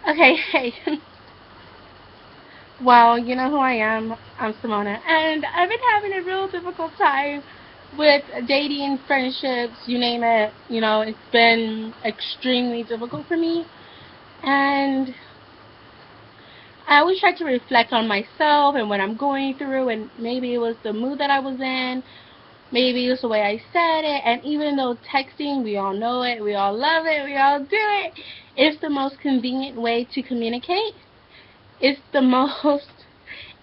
Okay, hey. Well, you know who I am. I'm Simona. And I've been having a real difficult time with dating, friendships, you name it. It's been extremely difficult for me. And I always try to reflect on myself and what I'm going through. And maybe it was the mood that I was in. Maybe it's the way I said it. And even though texting, we all know it, we all love it, we all do it, it's the most convenient way to communicate. It's the most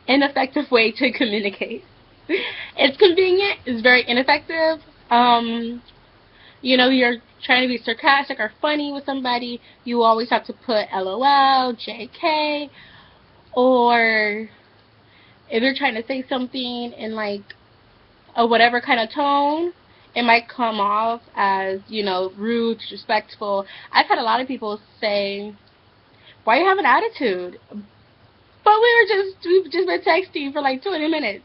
ineffective way to communicate. It's convenient. It's very ineffective. Um, you're trying to be sarcastic or funny with somebody. You always have to put LOL, JK, or if you're trying to say something in like a whatever kind of tone, it might come off as, rude, disrespectful. I've had a lot of people say, "Why you have an attitude?" But we've just been texting for like 20 minutes.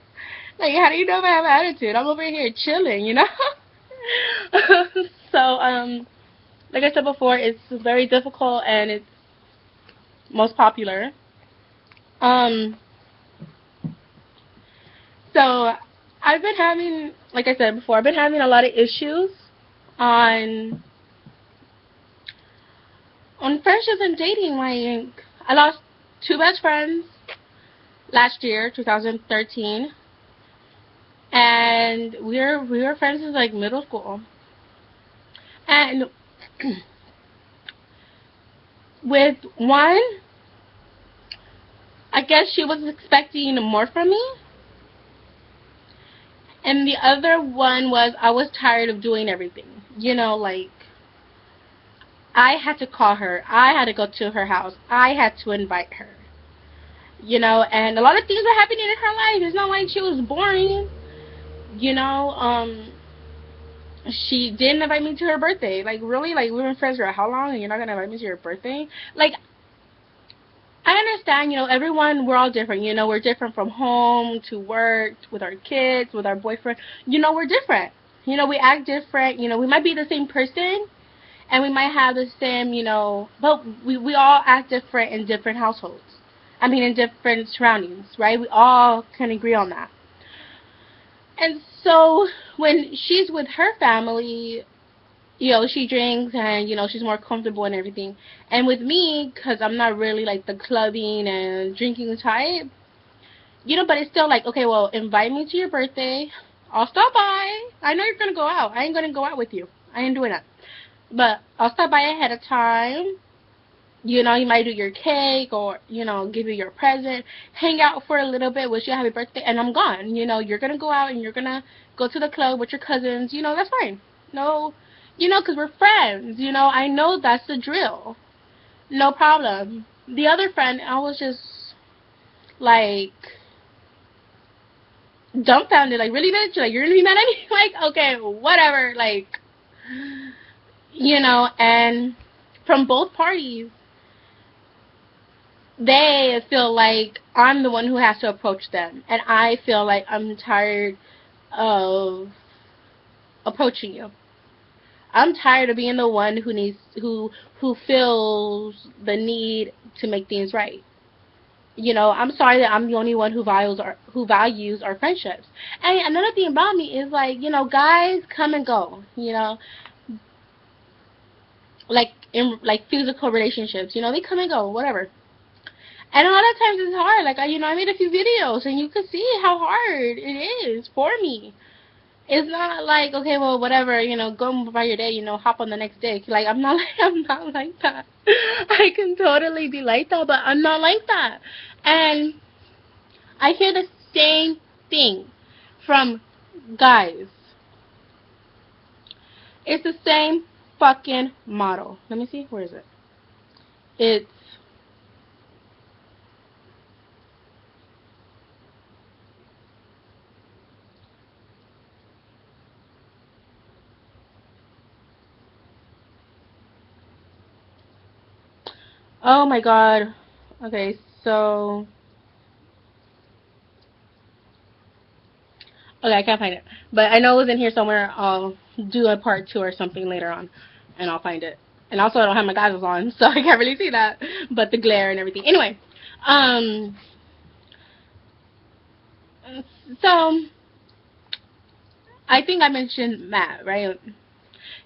Like, how do you know if I have attitude? I'm over here chilling. So, like I said before, it's very difficult and it's most popular. Um, so I've been having, like I said before, I've been having a lot of issues on on friendships and dating. Like, I lost two best friends last year, 2013, and we were friends since like middle school. And with one, I guess she was expecting more from me. And the other one was I was tired of doing everything. Like I had to call her. I had to go to her house. I had to invite her. And a lot of things were happening in her life. It's not like she was boring. You know, um, she didn't invite me to her birthday. Like, really? Like, we've been friends for how long and you're not going to invite me to your birthday? Like, I understand, everyone, we're all different. We're different from home to work, with our kids, with our boyfriend. We're different. We act different. We might be the same person and we might have the same, but we all act different in different households. I mean, in different surroundings, right? We all can agree on that. And so when she's with her family, she drinks and, she's more comfortable and everything. And with me, because I'm not really like the clubbing and drinking type, but it's still like, okay, well, invite me to your birthday. I'll stop by. I know you're going to go out. I ain't going to go out with you. I ain't doing that. But I'll stop by ahead of time. You might do your cake or, give you your present. Hang out for a little bit, wish you a happy birthday, and I'm gone. You're going to go out and you're going to go to the club with your cousins. That's fine. No, because we're friends. I know that's the drill. No problem. The other friend, I was just like dumbfounded. Like, really, bitch? Like, you're going to be mad at me? Like, okay, whatever. Like, and from both parties, they feel like I'm the one who has to approach them, and I feel like I'm tired of approaching you. I'm tired of being the one who feels the need to make things right. I'm sorry that I'm the only one who values our friendships. And another thing about me is like, guys come and go. Like in like physical relationships, they come and go, whatever. And a lot of times it's hard. Like, I made a few videos, and you can see how hard it is for me. It's not like, okay, well, whatever, go by your day, hop on the next day. Like, I'm not I'm not like that. I can totally be like that, but I'm not like that. And I hear the same thing from guys. It's the same fucking model. Let me see. Where is it? It's, oh my god. Okay, so okay, I can't find it. But I know it was in here somewhere. I'll do a part two or something later on, and I'll find it. And also, I don't have my glasses on, so I can't really see that. But the glare and everything. Anyway, um, so I think I mentioned Matt, right?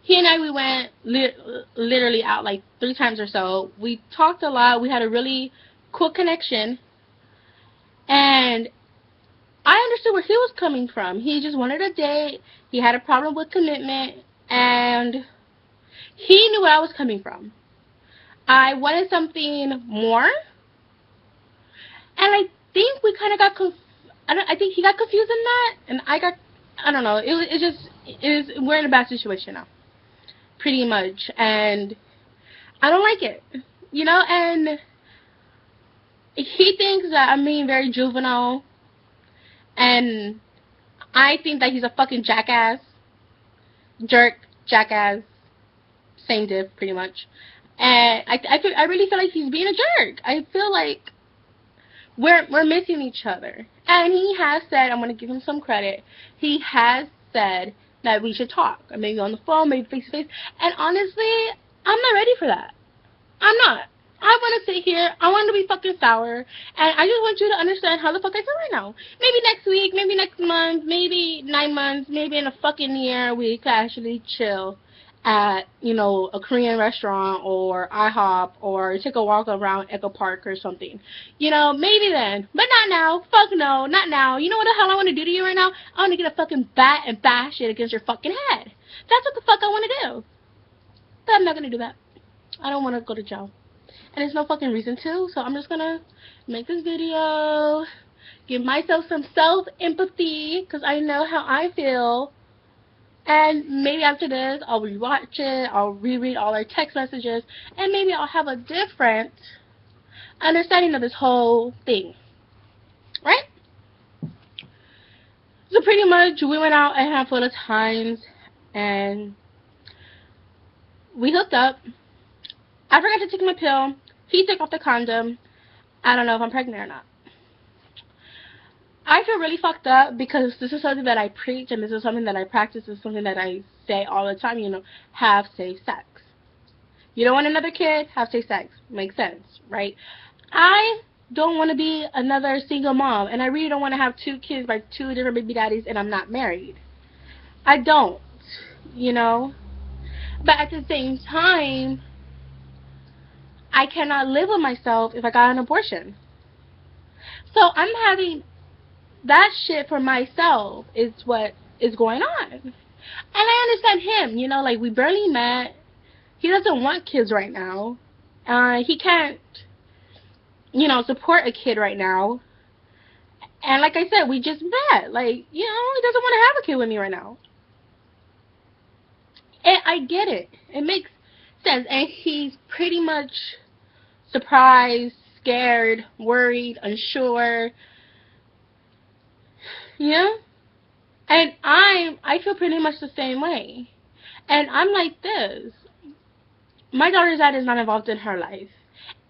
He and I, we went literally out like 3 times or so. We talked a lot. We had a really cool connection, and I understood where he was coming from. He just wanted a date. He had a problem with commitment, and he knew where I was coming from. I wanted something more, and I think we kind of got I think he got confused in that, and I don't know. It just we're in a bad situation now, pretty much, and I don't like it, and he thinks that I'm being very juvenile, and I think that he's a fucking jackass, jerk, jackass, same diff, pretty much. And I really feel like he's being a jerk. I feel like we're missing each other. And he has said, I'm gonna give him some credit. He has said that we should talk, or maybe on the phone, maybe face to face. And honestly, I'm not ready for that. I'm not. I want to sit here. I want to be fucking sour. And I just want you to understand how the fuck I feel right now. Maybe next week, maybe next month, maybe 9 months, maybe in a fucking year, we could actually chill at, a Korean restaurant or IHOP or take a walk around Echo Park or something. Maybe then. But not now. Fuck no. Not now. You know what the hell I want to do to you right now? I want to get a fucking bat and bash it against your fucking head. That's what the fuck I want to do. But I'm not going to do that. I don't want to go to jail. And there's no fucking reason to, so I'm just gonna make this video, give myself some self-empathy, because I know how I feel. And maybe after this, I'll rewatch it, I'll reread all our text messages, and maybe I'll have a different understanding of this whole thing. Right? So pretty much, we went out a handful of times, and we hooked up. I forgot to take my pill. He took off the condom. I don't know if I'm pregnant or not. I feel really fucked up because this is something that I preach and this is something that I practice. This is something that I say all the time, have safe sex. You don't want another kid? Have safe sex. Makes sense, right? I don't want to be another single mom, and I really don't want to have 2 kids by 2 different baby daddies and I'm not married. I don't, But at the same time, I cannot live with myself if I got an abortion. So I'm having that shit for myself is what is going on. And I understand him, like we barely met. He doesn't want kids right now. He can't, support a kid right now. And like I said, we just met. Like, he doesn't want to have a kid with me right now. And I get it. It makes sense. And he's pretty much surprised, scared, worried, unsure. And I feel pretty much the same way. And I'm like this. My daughter's dad is not involved in her life.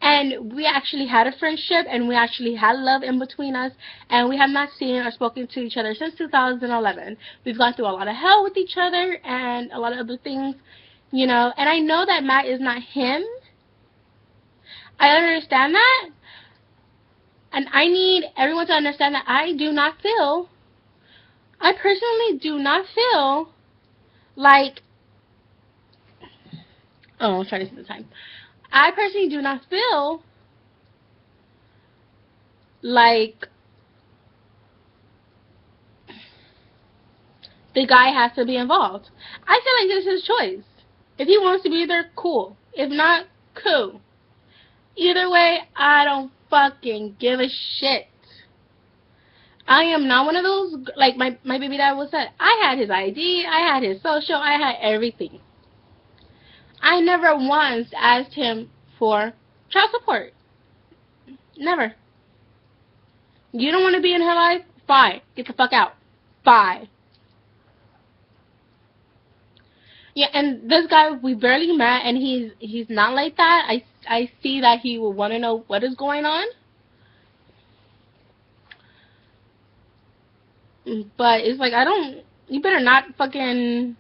And we actually had a friendship, and we actually had love in between us, and we have not seen or spoken to each other since 2011. We've gone through a lot of hell with each other and a lot of other things, and I know that Matt is not him. I understand that. And I need everyone to understand that I personally do not feel like, I'm trying to see the time. I personally do not feel like the guy has to be involved. I feel like this is his choice. If he wants to be there, cool. If not, cool. Either way, I don't fucking give a shit. I am not one of those, like my baby dad was said. I had his ID, I had his social, I had everything. I never once asked him for child support. Never. You don't want to be in her life? Fine. Get the fuck out. Bye. Yeah, and this guy, we barely met, and he's not like that. I see that he will want to know what is going on. But it's like, you better not fucking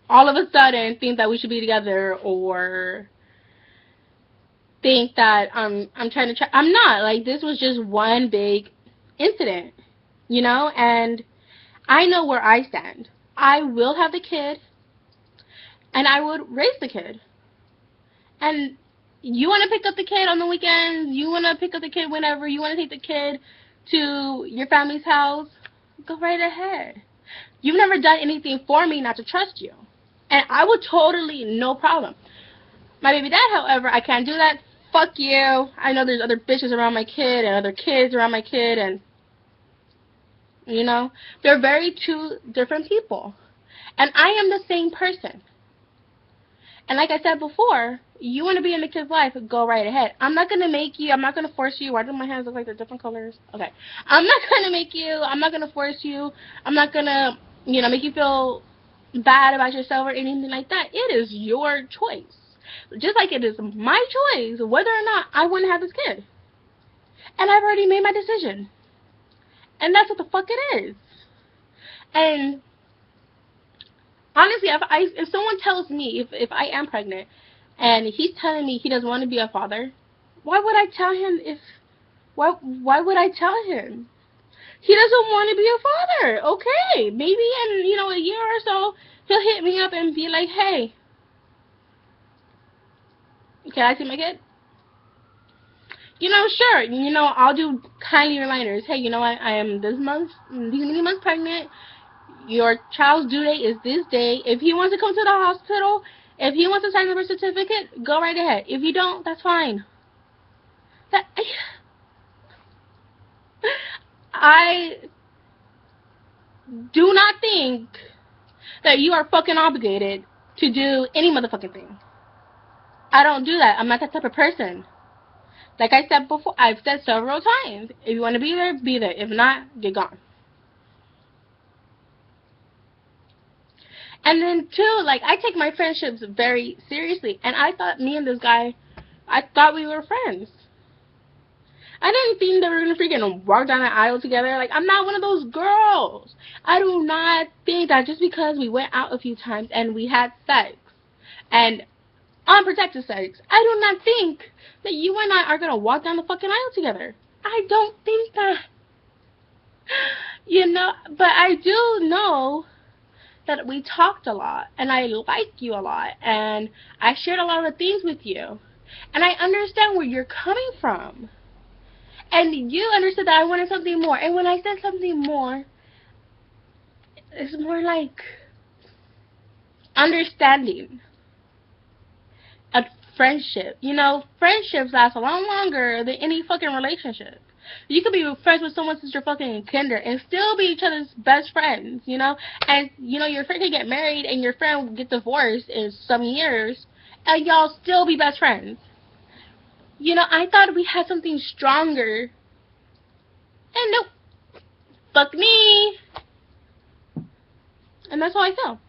all of a sudden think that we should be together, or think that I'm trying to try. I'm not. Like, this was just one big incident, and I know where I stand. I will have the kid, and I would raise the kid. And you want to pick up the kid on the weekends, you want to pick up the kid whenever, you want to take the kid to your family's house, go right ahead. You've never done anything for me not to trust you. And I would totally, no problem. My baby dad, however, I can't do that. Fuck you. I know there's other bitches around my kid and other kids around my kid, and, they're very two different people. And I am the same person. And like I said before, you want to be in the kid's life, go right ahead. I'm not going to make you. I'm not going to force you. Why do my hands look like they're different colors? Okay. I'm not going to make you. I'm not going to force you. I'm not going to, make you feel bad about yourself or anything like that. It is your choice. Just like it is my choice whether or not I want to have this kid. And I've already made my decision. And that's what the fuck it is. And honestly, if someone tells me if I am pregnant and he's telling me he doesn't want to be a father, why would I tell him why would I tell him? He doesn't want to be a father. Okay, maybe in, a year or so, he'll hit me up and be like, hey, can I see my kid? Sure. I'll do kindly reminders. Hey, I am these many months pregnant. Your child's due date is this day. If he wants to come to the hospital, if he wants to sign the birth certificate, go right ahead. If you don't, that's fine. I do not think that you are fucking obligated to do any motherfucking thing. I don't do that. I'm not that type of person. Like I said before, I've said several times, if you want to be there, be there. If not, get gone. And then, too, like, I take my friendships very seriously. And I thought me and this guy, I thought we were friends. I didn't think that we were going to freaking walk down the aisle together. Like, I'm not one of those girls. I do not think that just because we went out a few times and we had sex, and unprotected sex, I do not think that you and I are going to walk down the fucking aisle together. I don't think that. But I do know that we talked a lot, and I like you a lot, and I shared a lot of things with you, and I understand where you're coming from, and you understood that I wanted something more. And when I said something more, it's more like understanding, a friendship. Friendships last a lot longer than any fucking relationship. You could be friends with someone since you're fucking kinder and still be each other's best friends, And, your friend can get married and your friend will get divorced in some years and y'all still be best friends. I thought we had something stronger. And nope. Fuck me. And that's how I feel.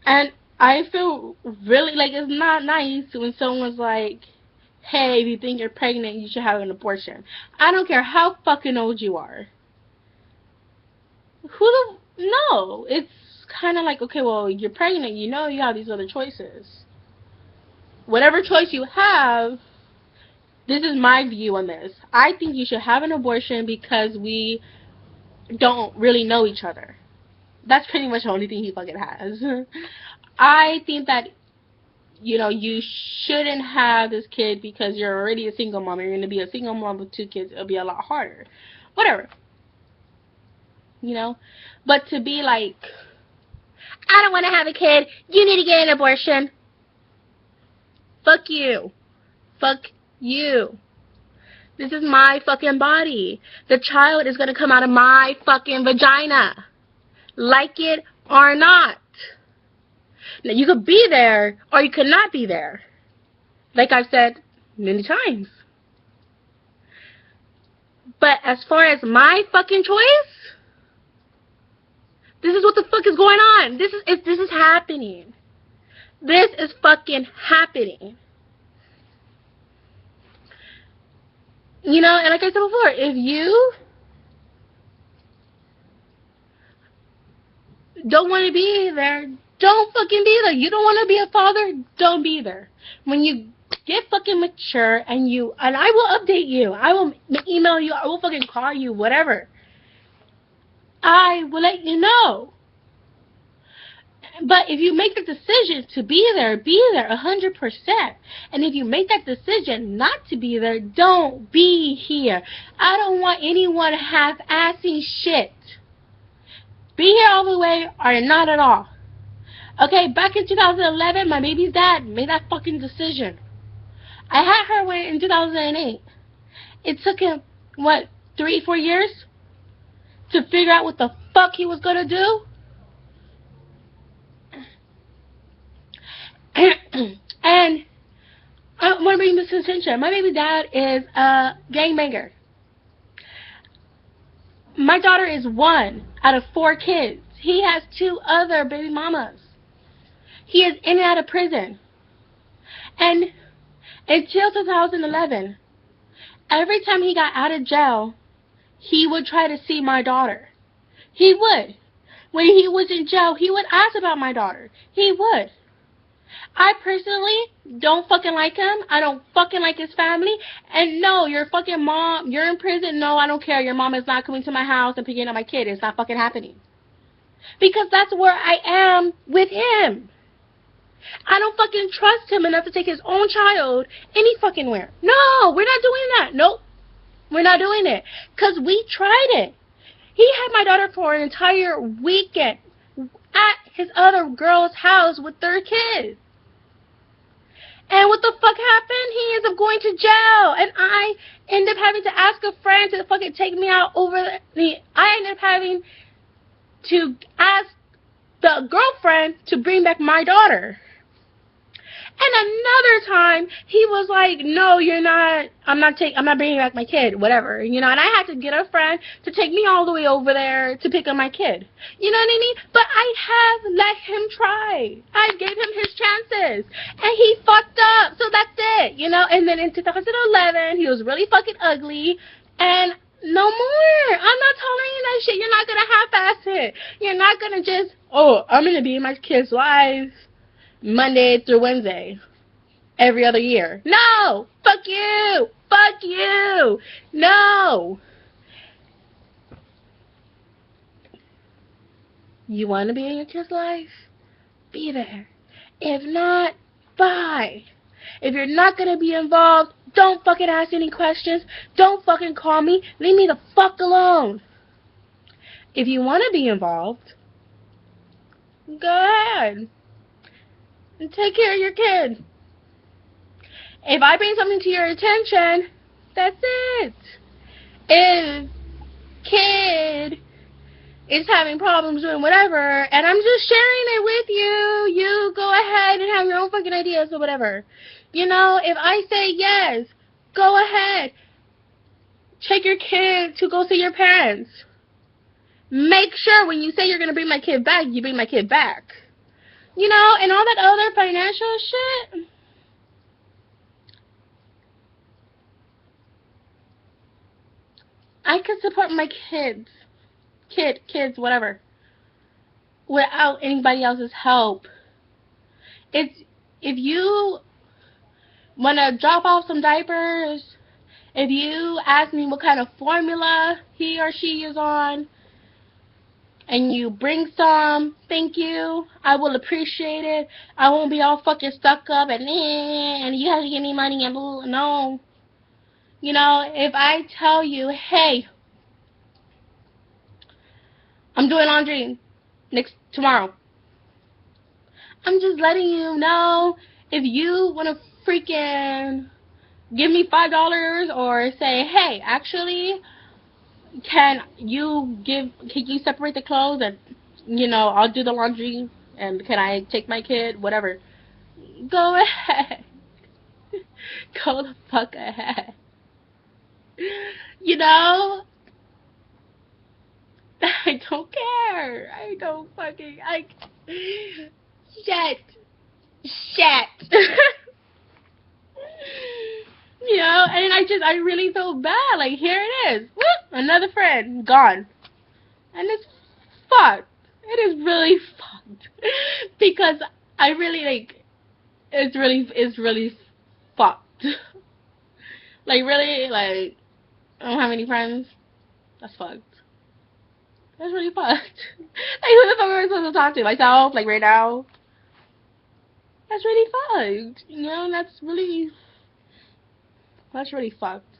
And I feel really like it's not nice when someone's like, hey, if you think you're pregnant, you should have an abortion. I don't care how fucking old you are. No. It's kind of like, okay, well, you're pregnant, you have these other choices. Whatever choice you have, this is my view on this. I think you should have an abortion because we don't really know each other. That's pretty much the only thing he fucking has. I think that, you shouldn't have this kid because you're already a single mom. You're going to be a single mom with 2 kids. It'll be a lot harder. Whatever. But to be like, I don't want to have a kid. You need to get an abortion. Fuck you. Fuck you. This is my fucking body. The child is going to come out of my fucking vagina. Like it or not. Now, you could be there or you could not be there. Like I've said many times. But as far as my fucking choice, this is what the fuck is going on. This is happening. This is fucking happening. And like I said before, if you don't want to be there, Don't fucking be there. You don't want to be a father? Don't be there. When you get fucking mature and I will update you. I will email you. I will fucking call you, whatever. I will let you know. But if you make the decision to be there 100%. And if you make that decision not to be there, don't be here. I don't want anyone half-assing shit. Be here all the way or not at all. Okay, back in 2011, my baby's dad made that fucking decision. I had her in 2008. It took him, what, 3-4 years to figure out what the fuck he was gonna do? And I want to bring this to attention. My baby dad is a gangbanger. My daughter is 1 out of 4 kids. He has 2 other baby mamas. He is in and out of prison. And until 2011, every time he got out of jail, he would try to see my daughter. He would. When he was in jail, he would ask about my daughter. He would. I personally don't fucking like him. I don't fucking like his family. And no, your fucking mom, you're in prison. No, I don't care. Your mom is not coming to my house and picking up my kid. It's not fucking happening. Because that's where I am with him. I don't fucking trust him enough to take his own child any fucking where. No, we're not doing that. Nope. We're not doing it. Because we tried it. He had my daughter for an entire weekend at his other girl's house with their kids. And what the fuck happened? He ends up going to jail. And I end up having to ask a friend to fucking take me out over I ended up having to ask the girlfriend to bring back my daughter. And another time, he was like, no, you're not, I'm not bringing back my kid, whatever, you know, and I had to get a friend to take me all the way over there to pick up my kid. You know what I mean? But I have let him try. I gave him his chances, and he fucked up, so that's it, you know, and then in 2011, he was really fucking ugly, and no more. I'm not tolerating that shit. You're not going to half-ass it. You're not going to just, oh, I'm going to be in my kid's life Monday through Wednesday, every other year. No! Fuck you! Fuck you! No! You want to be in your kid's life? Be there. If not, bye. If you're not going to be involved, don't fucking ask any questions. Don't fucking call me. Leave me the fuck alone. If you want to be involved, go ahead. And take care of your kid. If I bring something to your attention, that's it. If kid is having problems doing whatever, and I'm just sharing it with you, you go ahead and have your own fucking ideas or whatever. You know, if I say yes, go ahead. Take your kid to go see your parents. Make sure when you say you're going to bring my kid back, you bring my kid back. You know, and all that other financial shit. I could support my kids, whatever, without anybody else's help. If you want to drop off some diapers, if you ask me what kind of formula he or she is on, and you bring some, thank you, I will appreciate it. I won't be all fucking stuck up and you have to give me money and blah, no. You know, if I tell you, hey, I'm doing laundry tomorrow, I'm just letting you know. If you want to freaking give me $5 or say, hey, actually, can you separate the clothes and, you know, I'll do the laundry and can I take my kid, whatever. Go ahead. Go the fuck ahead. You know? I don't care. I don't fucking, shit. You know, and I really feel bad. Like, here it is. Whoop, another friend, gone. And it's fucked. It is really fucked because I really like. It's really fucked. Like really, like I don't have any friends. That's fucked. That's really fucked. Like who the fuck am I supposed to talk to? Myself? Like right now? That's really fucked. You know, that's really fucked.